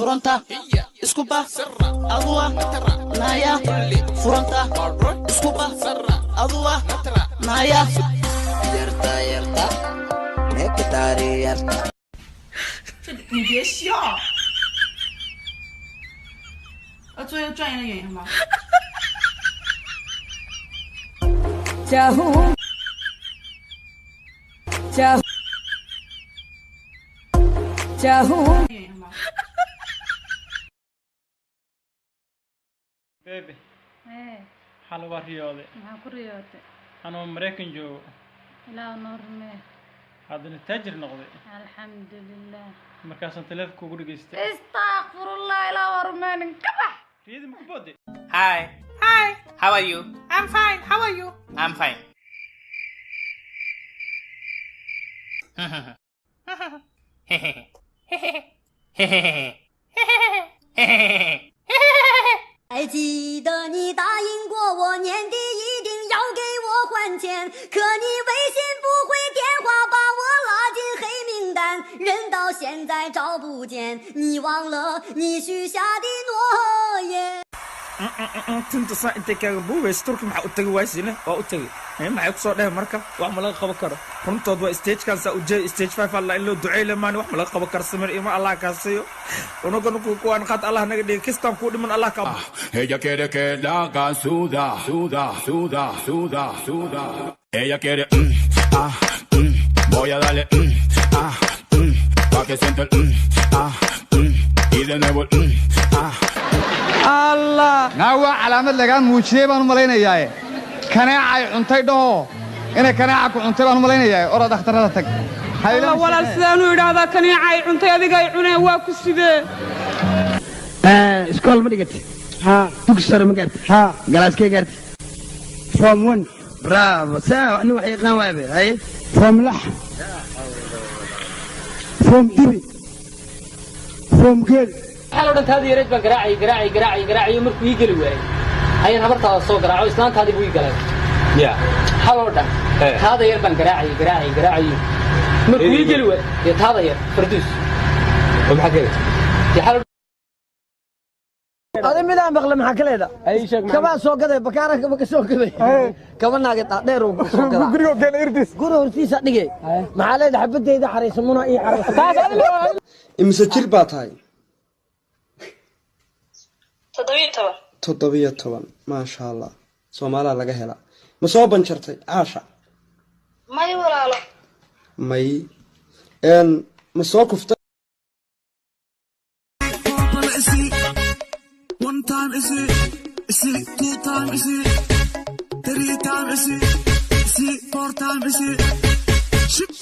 فرنتا اسكوبا أضوا نايا فرنتا اسكوبا أضوا نايا يرتا يرتا نكتاري يرتا 你别笑，做一个专业的演员吗？加护，加护，加护。演员吗 Baby, Hey, hal waa riyooday. maxaa ku riyootay? Anoo Mareykan joogo, Ilaahu noo rumee. haddana taajir noqday. Alxamdulilah. Markaasaan taleefanka ugu dhageystay. Astaghfirullah, Ilaahu waa rumeenin. Ka bax! Riyadii ma ku boodday? Hi. Hi. How are you? I'm fine. How are you? I'm fine.还记得你答应过我年底一定要给我还钱，可你微信不回电话，把我拉进黑名单，人到现在找不见，你忘了你许下的诺言。tinta saa intay kaaga buubaysa turki maxaa u tagi waysine waa u tagi maxay ku soo dheh marka wax ma laga qaban karo runtood waa stagekan saa u jeey stage 5 alla in loo duceeyo maani wax ma laga qaban karo samir ima allah ka siiyo unaga nuku kuwan qad allah naga dhigay kistan ku dhiman allah ka ella quiere que la hagan suda suda suda suda suda ella quiere voy a darle pa que sienta el y de nuevo الله ناوى علامة لقان موجيه بانو ملينا ياي كناعي عنتي دو إنا كناعك عنتي بانو ملينا ياي أراد اختراتك الله ولا السلام يرى هذا كناعي عنتي هذا جاي عناه واكو سيده اسكول ما دقت ها تكسر ما قلت ها جلاس كي قلت فوم 1 برافو ساعة أنا وحي قنوابي هاي فوم لح فوم دبي فوم كيل حلو دنت هذه يريد قراعي مركو يقلي وين هاي نبرتها soo garaaco islaantaadi buu igalay ya حلو دنت هذا يربن قراعي مركو يقلي وين هذا ير فردوس ومحقق يا حلو هذا ميدان بقله maxaa ka leedahay ay sheeg kaba soo gaday bakaarka ma ka soo gaday kaba naaga dheer oo soo gaday guriga kale irtis guriga hortiisa dhigay maxaa leedahay xabadeyda xariisamuna ii xariis imse jir baa tahay 17 ما شاء الله Somali laga hela ma soo banjartay aasha may walaalo may ma soo kuftay one time is it two time is it three time is it 4 time is it shit